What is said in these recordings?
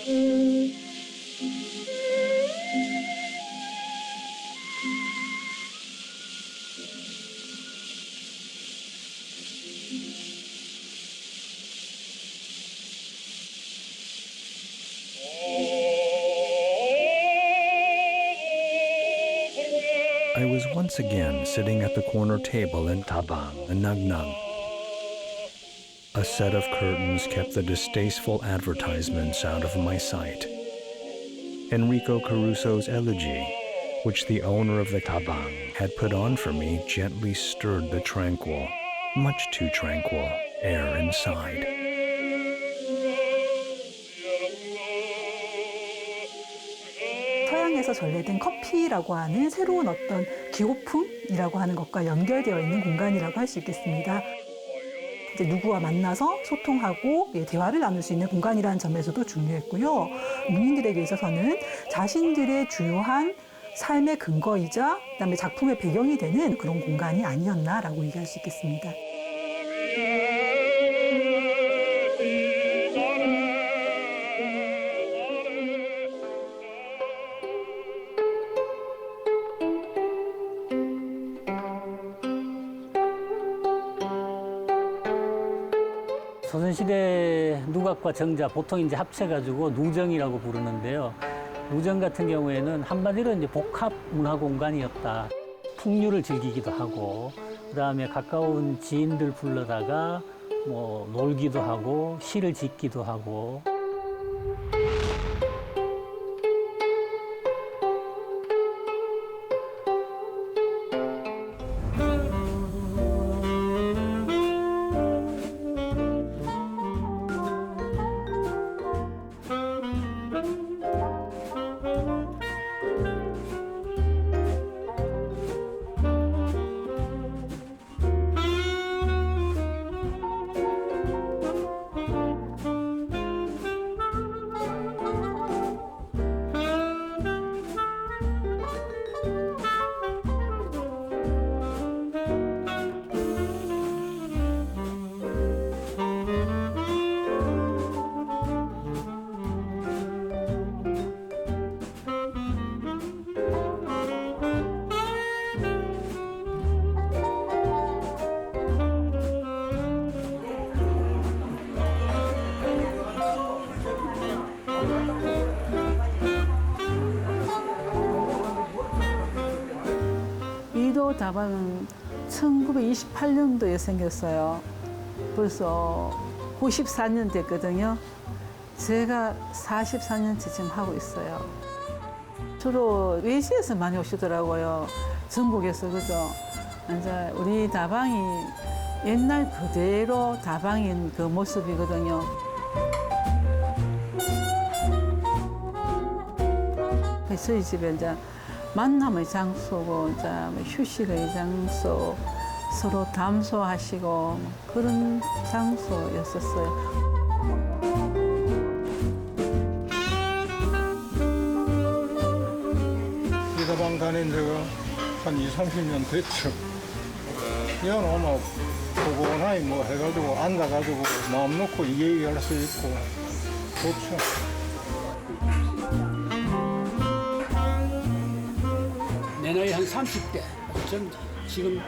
I was once again sitting at the corner table in Tabang, Nang Nang. A set of curtains kept the distasteful advertisements out of my sight. Enrico Caruso's elegy, which the owner of the Tabang had put on for me, gently stirred the tranquil, much too tranquil, air inside. 서양에서 전래된 커피라고 하는 새로운 어떤 기호품이라고 하는 것과 연결되어 있는 공간이라고 할 수 있겠습니다. 이제 누구와 만나서 소통하고 대화를 나눌 수 있는 공간이라는 점에서도 중요했고요. 문인들에게 있어서는 자신들의 주요한 삶의 근거이자 그다음에 작품의 배경이 되는 그런 공간이 아니었나라고 얘기할 수 있겠습니다. 조선시대 누각과 정자 보통 이제 합쳐가지고 누정이라고 부르는데요. 누정 같은 경우에는 한마디로 이제 복합 문화 공간이었다. 풍류를 즐기기도 하고, 그다음에 가까운 지인들 불러다가 뭐 놀기도 하고, 시를 짓기도 하고. 이도 다방은 1928년도에 생겼어요. 벌써 94년 됐거든요. 제가 44년째 지금 하고 있어요. 주로 외지에서 많이 오시더라고요. 전국에서, 그죠? 이제 우리 다방이 옛날 그대로 다방인 그 모습이거든요. 저희 집에 이제 만남의 장소고, 이제 휴식의 장소, 서로 담소하시고 그런 장소였었어요. 이 다방 다닌 지가 한 20, 30년 됐죠. 이건 아마 포근하게 뭐 해가지고 앉아가지고 마음 놓고 얘기할 수 있고 좋죠. 내 나이 한 30대. 전 지금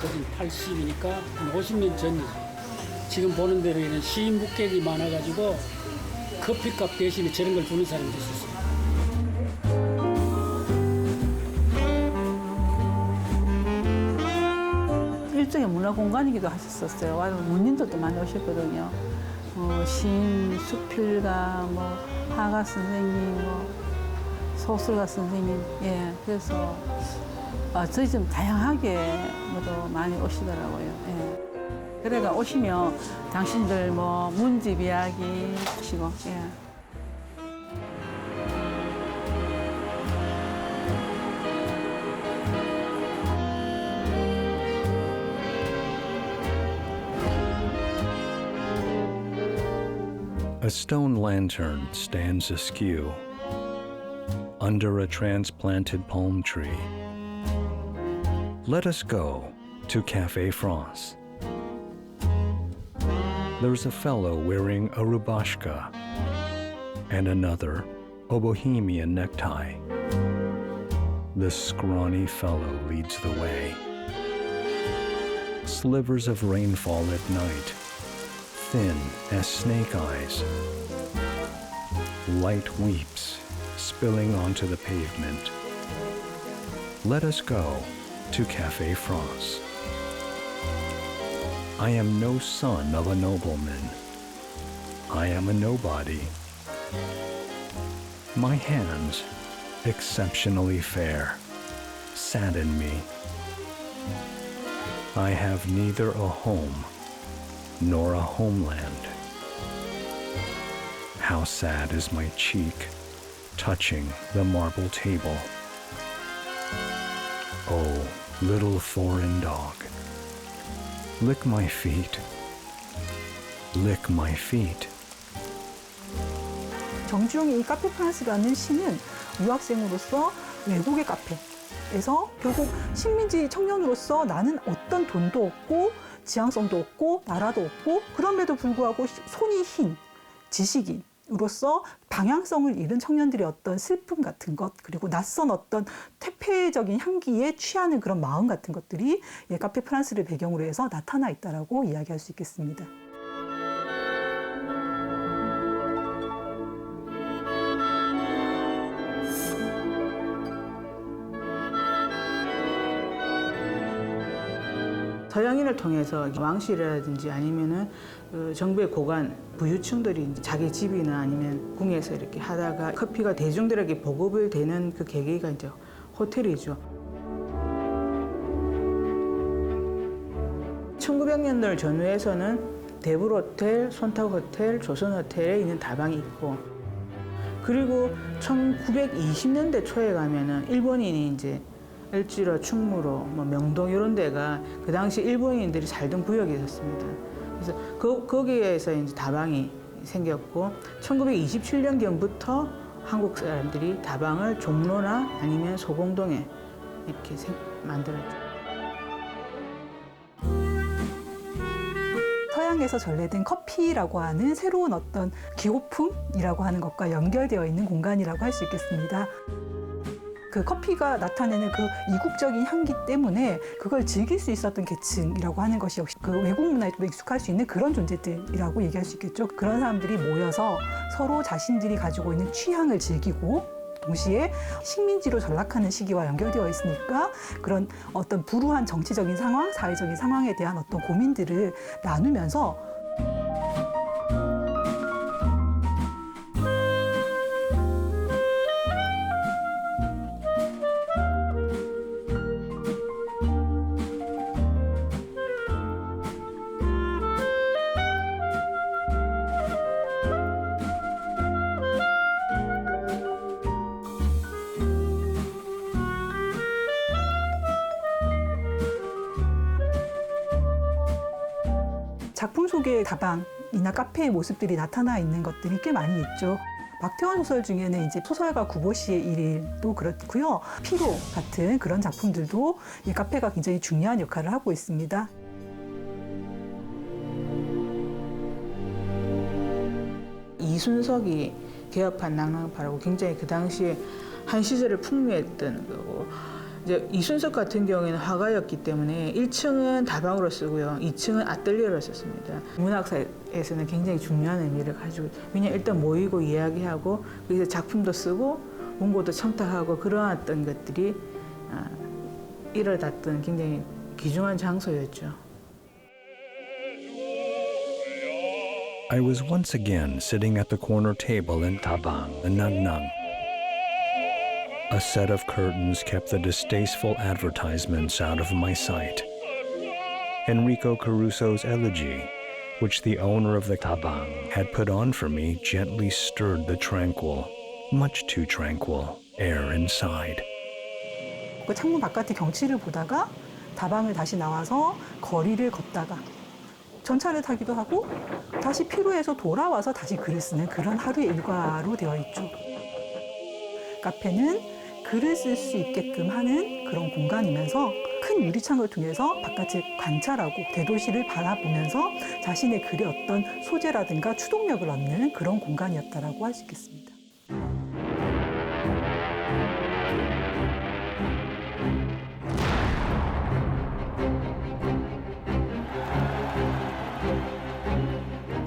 거진 80이니까 한 50년 전이지. 지금 보는 대로 이런 시인 묵객이 많아가지고 커피값 대신에 저런 걸 주는 사람도 있었어요. 일종의 문화공간이기도 하셨었어요. 문인들도 많이 오셨거든요. 시인, 수필가, 화가 선생님, 소설가 선생님, 예, 그래서 저희 좀 다양하게 모두 많이 오시더라고요. 예. 그래가 오시면 당신들 문집 이야기 하시고, 예. A stone lantern stands askew under a transplanted palm tree. Let us go to Café France. There's a fellow wearing a rubashka, and another a bohemian necktie. The scrawny fellow leads the way. Slivers of rainfall at night, thin as snake eyes. Light weeps, spilling onto the pavement. Let us go to Café France. I am no son of a nobleman. I am a nobody. My hands, exceptionally fair, sadden me. I have neither a home nor a homeland. How sad is my cheek touching the marble table. Oh, little foreign dog, lick my feet, lick my feet. 정주영이 이 카페 프랑스라는 시는 유학생으로서 외국의 카페에서 결국 식민지 청년으로서 나는 어떤 돈도 없고 지향성도 없고 나라도 없고 그럼에도 불구하고 손이 흰 지식인으로서 방향성을 잃은 청년들의 어떤 슬픔 같은 것 그리고 낯선 어떤 퇴폐적인 향기에 취하는 그런 마음 같은 것들이 카페 프랑스를 배경으로 해서 나타나 있다라고 이야기할 수 있겠습니다. 서양인을 통해서 왕실이라든지 아니면은 정부의 고관, 부유층들이 이제 자기 집이나 아니면 궁에서 이렇게 하다가 커피가 대중들에게 보급을 되는 그 계기가 이제 호텔이죠. 1900년대 전후에서는 데블 호텔, 손탁 호텔, 조선 호텔에 있는 다방이 있고 그리고 1920년대 초에 가면은 일본인이 이제 을지로, 충무로, 명동 이런 데가 그 당시 일본인들이 살던 구역이 있었습니다. 그래서 거기에서 이제 다방이 생겼고 1927년경부터 한국 사람들이 다방을 종로나 아니면 소공동에 이렇게 만들었죠. 서양에서 전래된 커피라고 하는 새로운 어떤 기호품이라고 하는 것과 연결되어 있는 공간이라고 할 수 있겠습니다. 그 커피가 나타내는 그 이국적인 향기 때문에 그걸 즐길 수 있었던 계층이라고 하는 것이 역시 그 외국 문화에 좀 익숙할 수 있는 그런 존재들이라고 얘기할 수 있겠죠. 그런 사람들이 모여서 서로 자신들이 가지고 있는 취향을 즐기고 동시에 식민지로 전락하는 시기와 연결되어 있으니까 그런 어떤 불우한 정치적인 상황, 사회적인 상황에 대한 어떤 고민들을 나누면서 작품 속의 다방이나 카페의 모습들이 나타나 있는 것들이 꽤 많이 있죠. 박태원 소설 중에는 이제 소설가 구보 씨의 일일도 그렇고요. 피로 같은 그런 작품들도 이 카페가 굉장히 중요한 역할을 하고 있습니다. 이순석이 개업한 낭랑파라고 굉장히 그 당시에 한 시절을 풍미했던 거고 이제 이순석 같은 경우에는 화가였기 때문에 1층은 다방으로 쓰고요. 2층은 아뜰리에로 썼습니다. 문학사에서는 굉장히 중요한 의미를 가지고 왜냐하면 일단 모이고 이야기하고 거기서 작품도 쓰고 원고도 청탁하고 그러한 어떤 것들이 일어났던 굉장히 귀중한 장소였죠. I was once again sitting at the corner table in Tabang, the Nang Nang. A set of curtains kept the distasteful advertisements out of my sight. Enrico Caruso's elegy, which the owner of the tabang had put on for me, gently stirred the tranquil, much too tranquil, air inside. 그 창문 바깥의 경치를 보다가 다방을 다시 나와서 거리를 걷다가 전차를 타기도 하고 다시 피로해서 돌아와서 다시 글을 쓰는 그런 하루의 일과로 되어 있죠. 카페는 글을 쓸 수 있게끔 하는 그런 공간이면서 큰 유리창을 통해서 바깥을 관찰하고 대도시를 바라보면서 자신의 글의 어떤 소재라든가 추동력을 얻는 그런 공간이었다라고 할 수 있겠습니다.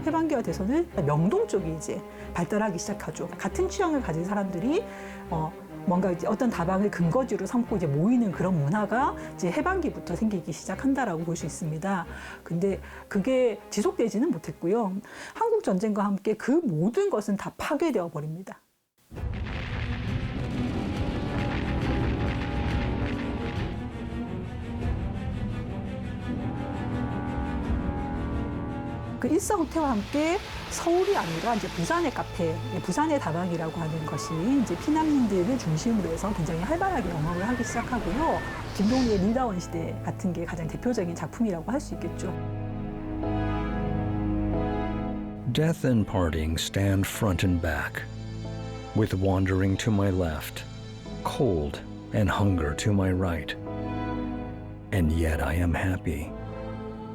해방기와 돼서는 명동 쪽이 이제 발달하기 시작하죠. 같은 취향을 가진 사람들이 뭔가 이제 어떤 다방을 근거지로 삼고 이제 모이는 그런 문화가 이제 해방기부터 생기기 시작한다라고 볼 수 있습니다. 근데 그게 지속되지는 못했고요. 한국 전쟁과 함께 그 모든 것은 다 파괴되어 버립니다. 그 일사후퇴와 함께 서울이 아니라 이제 부산의 카페, 부산의 다방이라고 하는 것이 이제 피난민들을 중심으로 해서 굉장히 활발하게 영업을 하기 시작하고요. 김동리의 밀다원 시대 같은 게 가장 대표적인 작품이라고 할 수 있겠죠. Death and parting stand front and back, with wandering to my left, cold and hunger to my right. And yet I am happy,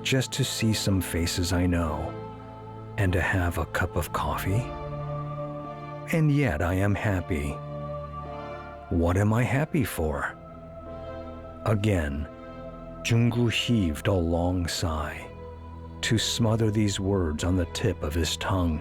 just to see some faces I know, and to have a cup of coffee. And yet I am happy. What am I happy for? Again, Jungu heaved a long sigh, to smother these words on the tip of his tongue.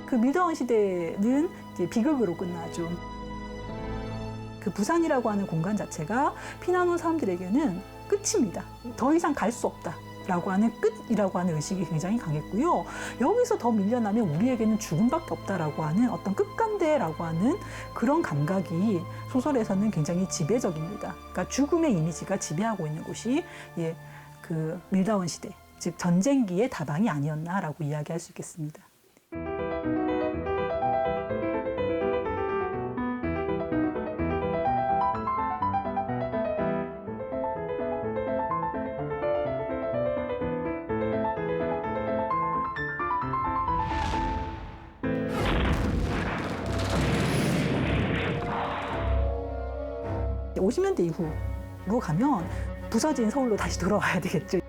그 밀다원 시대는 이제 비극으로 끝나죠. 그 부산이라고 하는 공간 자체가 피난 온 사람들에게는 끝입니다. 더 이상 갈 수 없다라고 하는 끝이라고 하는 의식이 굉장히 강했고요. 여기서 더 밀려나면 우리에게는 죽음밖에 없다라고 하는 어떤 끝간대라고 하는 그런 감각이 소설에서는 굉장히 지배적입니다. 그러니까 죽음의 이미지가 지배하고 있는 곳이 그 밀다원 시대, 즉 전쟁기의 다방이 아니었나라고 이야기할 수 있겠습니다. (50년대) 이후로 가면 부서진 서울로 다시 돌아와야 되겠죠.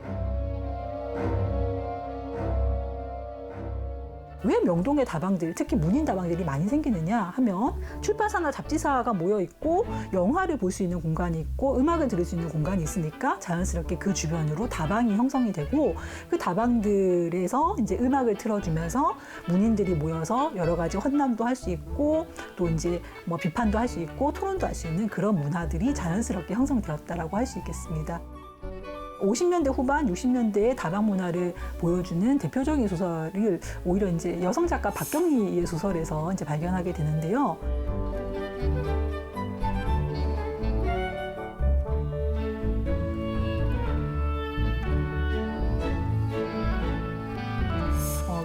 왜 명동의 다방들, 특히 문인 다방들이 많이 생기느냐 하면 출판사나 잡지사가 모여 있고 영화를 볼 수 있는 공간이 있고 음악을 들을 수 있는 공간이 있으니까 자연스럽게 그 주변으로 다방이 형성이 되고 그 다방들에서 이제 음악을 틀어주면서 문인들이 모여서 여러 가지 헌담도 할 수 있고 또 이제 뭐 비판도 할 수 있고 토론도 할 수 있는 그런 문화들이 자연스럽게 형성되었다라고 할 수 있겠습니다. 50년대 후반, 60년대의 다방 문화를 보여주는 대표적인 소설을 오히려 이제 여성 작가 박경리의 소설에서 이제 발견하게 되는데요.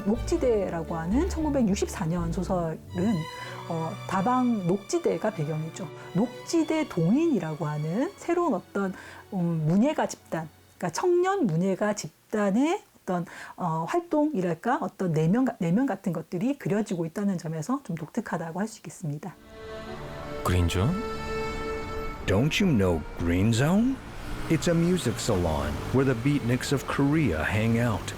녹지대라고 하는 1964년 소설은 다방 녹지대가 배경이죠. 녹지대 동인이라고 하는 새로운 어떤 문예가 집단, 그러니까 청년 문예가 집단의 어떤 활동이랄까 어떤 내면 같은 것들이 그려지고 있다는 점에서 좀 독특하다고 할 수 있겠습니다. Green Zone? Don't you know Green Zone? It's a music salon where the beatniks of Korea hang out.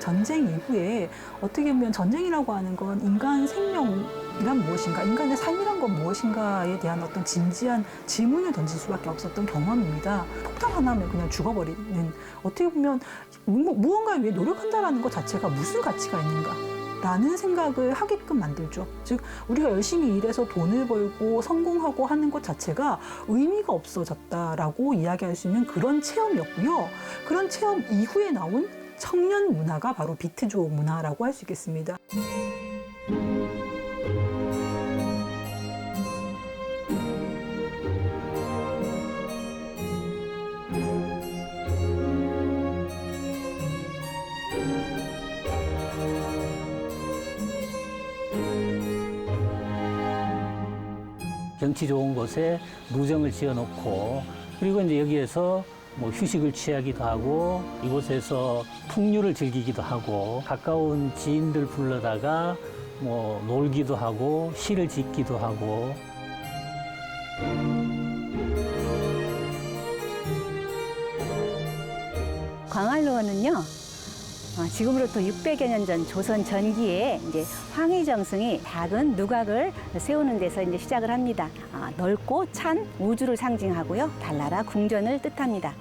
전쟁 이후에 어떻게 보면 전쟁이라고 하는 건 인간 생명이란 무엇인가, 인간의 삶이란 건 무엇인가에 대한 어떤 진지한 질문을 던질 수밖에 없었던 경험입니다. 폭탄 하나면 그냥 죽어버리는, 어떻게 보면 무언가를 위해 노력한다라는 것 자체가 무슨 가치가 있는가 라는 생각을 하게끔 만들죠. 즉 우리가 열심히 일해서 돈을 벌고 성공하고 하는 것 자체가 의미가 없어졌다라고 이야기할 수 있는 그런 체험이었고요. 그런 체험 이후에 나온 청년 문화가 바로 비트족 문화라고 할 수 있겠습니다. 경치 좋은 곳에 누정을 지어놓고, 그리고 이제 여기에서 뭐 휴식을 취하기도 하고 이곳에서 풍류를 즐기기도 하고 가까운 지인들 불러다가 뭐 놀기도 하고 시를 짓기도 하고. 광활로는요, 지금으로부터 600여 년 전 조선 전기에 이제 황희정승이 작은 누각을 세우는 데서 이제 시작을 합니다. 넓고 찬 우주를 상징하고요, 달나라 궁전을 뜻합니다.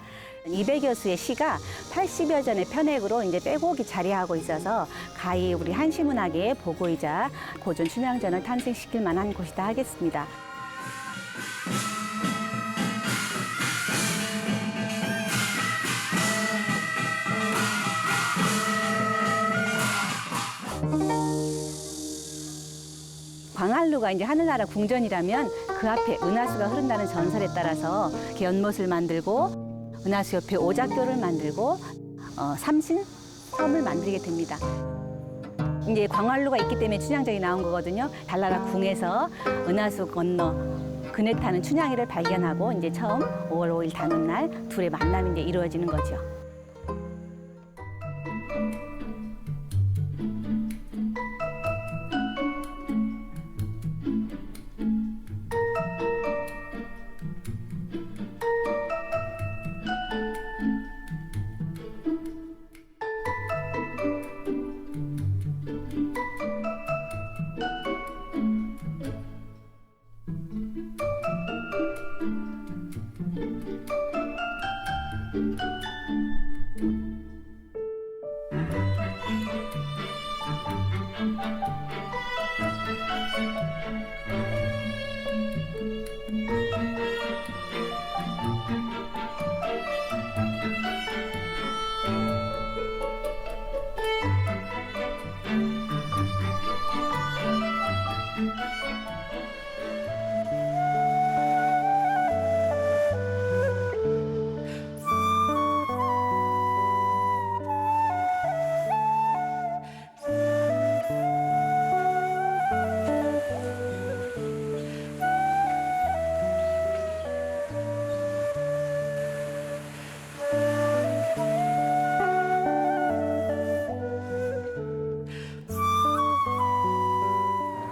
200여 수의 시가 80여 전의 편액으로 이제 빼곡히 자리하고 있어서 가히 우리 한시문학의 보고이자 고전 춘향전을 탄생시킬 만한 곳이다 하겠습니다. 광활루가 이제 하늘나라 궁전이라면 그 앞에 은하수가 흐른다는 전설에 따라서 연못을 만들고 은하수 옆에 오작교를 만들고 삼신섬을 만들게 됩니다. 이제 광활루가 있기 때문에 춘향전이 나온 거거든요. 달나라 궁에서 은하수 건너 그네 타는 춘향이를 발견하고 이제 처음 5월 5일 단오날 둘의 만남이 이제 이루어지는 거죠.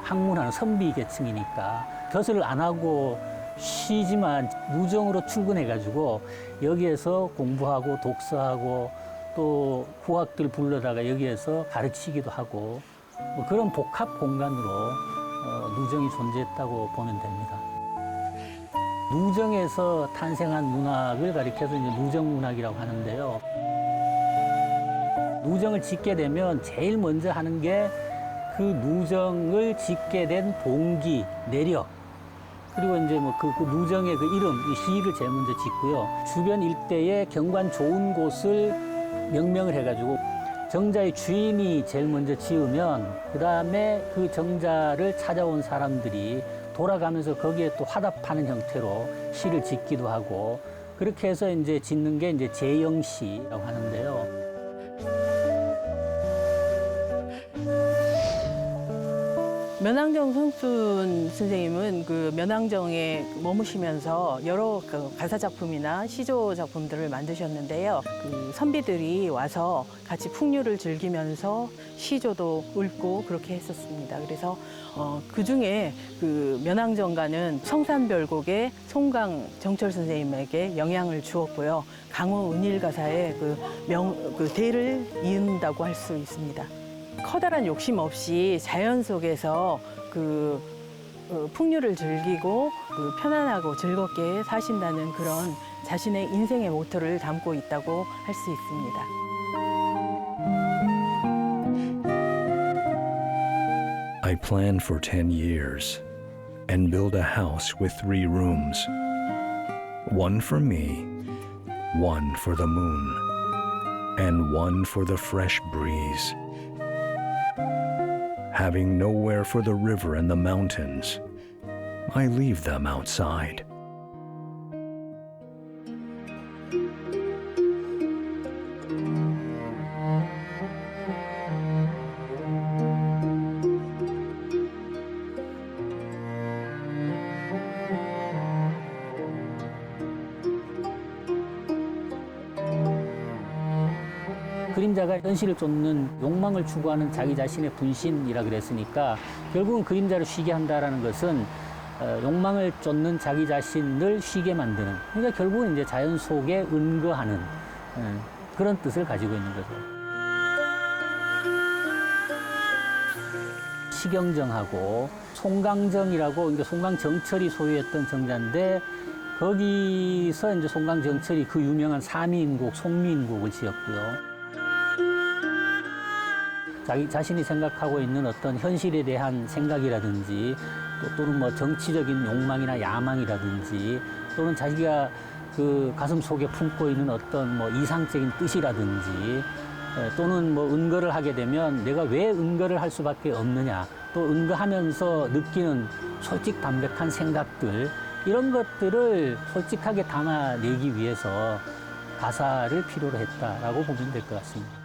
학문하는 선비 계층이니까 벼슬을 안 하고 쉬지만 누정으로 출근해가지고 여기에서 공부하고 독서하고 또 후학들 불러다가 여기에서 가르치기도 하고 뭐 그런 복합 공간으로 누정이 존재했다고 보면 됩니다. 누정에서 탄생한 문학을 가리켜서 이제 누정문학이라고 하는데요. 누정을 짓게 되면 제일 먼저 하는 게 그 누정을 짓게 된 동기, 내력, 그리고 이제 뭐 그 누정의 그 이름, 이 시를 제일 먼저 짓고요. 주변 일대에 경관 좋은 곳을 명명을 해가지고 정자의 주인이 제일 먼저 지으면 그 다음에 그 정자를 찾아온 사람들이 돌아가면서 거기에 또 화답하는 형태로 시를 짓기도 하고 그렇게 해서 이제 짓는 게 이제 제영시라고 하는데요. 면왕정 성순 선생님은 그 면왕정에 머무시면서 여러 그 가사 작품이나 시조 작품들을 만드셨는데요. 그 선비들이 와서 같이 풍류를 즐기면서 시조도 읊고 그렇게 했었습니다. 그래서 그 중에 그 면왕정가는 성산별곡의 송강 정철 선생님에게 영향을 주었고요. 강호 은일 가사의 그 대를 이은다고 할 수 있습니다. 커다란 욕심 없이 자연 속에서 풍류를 즐기고 편안하고 즐겁게 사신다는 그런 자신의 인생의 모토를 담고 있다고 할 수 있습니다. I planned for 10 years and built a house with 3 rooms. One for me, one for the moon, and one for the fresh breeze. Having nowhere for the river and the mountains, I leave them outside. 그림자가 현실을 쫓는 욕망을 추구하는 자기 자신의 분신이라 그랬으니까 결국은 그림자를 쉬게 한다라는 것은 욕망을 쫓는 자기 자신을 쉬게 만드는, 그러니까 결국은 이제 자연 속에 은거하는 그런 뜻을 가지고 있는 거죠. 시경정하고 송강정이라고, 그러니까 송강정철이 소유했던 정자인데 거기서 이제 송강정철이 그 유명한 사미인곡, 송미인곡을 지었고요. 자기 자신이 생각하고 있는 어떤 현실에 대한 생각이라든지 또는 뭐 정치적인 욕망이나 야망이라든지 또는 자기가 그 가슴 속에 품고 있는 어떤 뭐 이상적인 뜻이라든지 또는 뭐 은거를 하게 되면 내가 왜 은거를 할 수밖에 없느냐, 또 은거하면서 느끼는 솔직 담백한 생각들, 이런 것들을 솔직하게 담아내기 위해서 가사를 필요로 했다라고 보면 될 것 같습니다.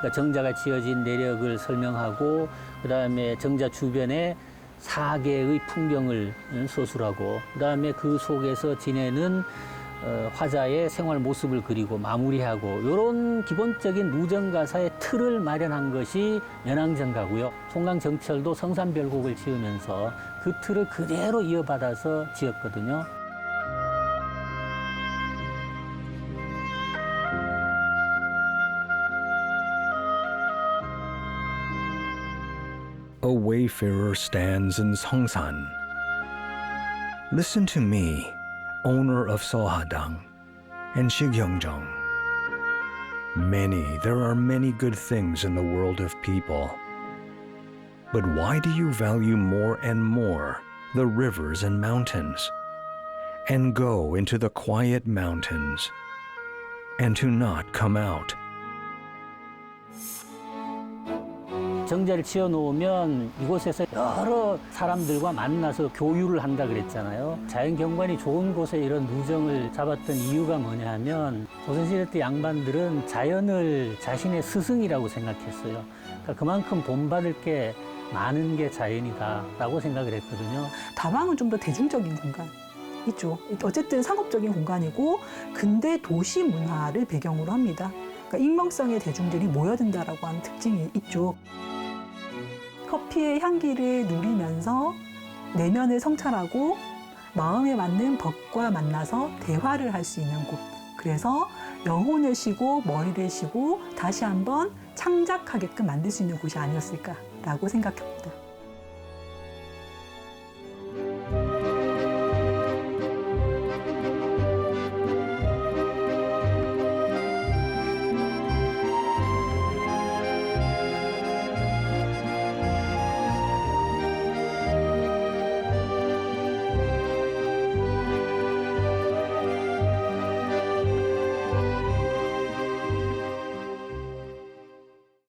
그러니까 정자가 지어진 내력을 설명하고 그다음에 정자 주변에 4개의 풍경을 서술하고 그다음에 그 속에서 지내는 화자의 생활 모습을 그리고 마무리하고 이런 기본적인 누정가사의 틀을 마련한 것이 면왕정가고요. 송강정철도 성산별곡을 지으면서 그 틀을 그대로 이어받아서 지었거든요. A wayfarer stands in Songsan. Listen to me, owner of Sohadang and Shigyeongjong. There are many good things in the world of people. But why do you value more and more the rivers and mountains, and go into the quiet mountains, and to not come out? 정자를 지어 놓으면 이곳에서 여러 사람들과 만나서 교류를 한다 그랬잖아요. 자연 경관이 좋은 곳에 이런 누정을 잡았던 이유가 뭐냐 하면 조선시대 때 양반들은 자연을 자신의 스승이라고 생각했어요. 그러니까 그만큼 본받을 게 많은 게 자연이다라고 생각을 했거든요. 다방은 좀 더 대중적인 공간 있죠. 어쨌든 상업적인 공간이고 근대 도시 문화를 배경으로 합니다. 그러니까 익명성의 대중들이 모여든다라고 하는 특징이 있죠. 커피의 향기를 누리면서 내면을 성찰하고 마음에 맞는 법과 만나서 대화를 할 수 있는 곳. 그래서 영혼을 쉬고 머리를 쉬고 다시 한번 창작하게끔 만들 수 있는 곳이 아니었을까라고 생각합니다.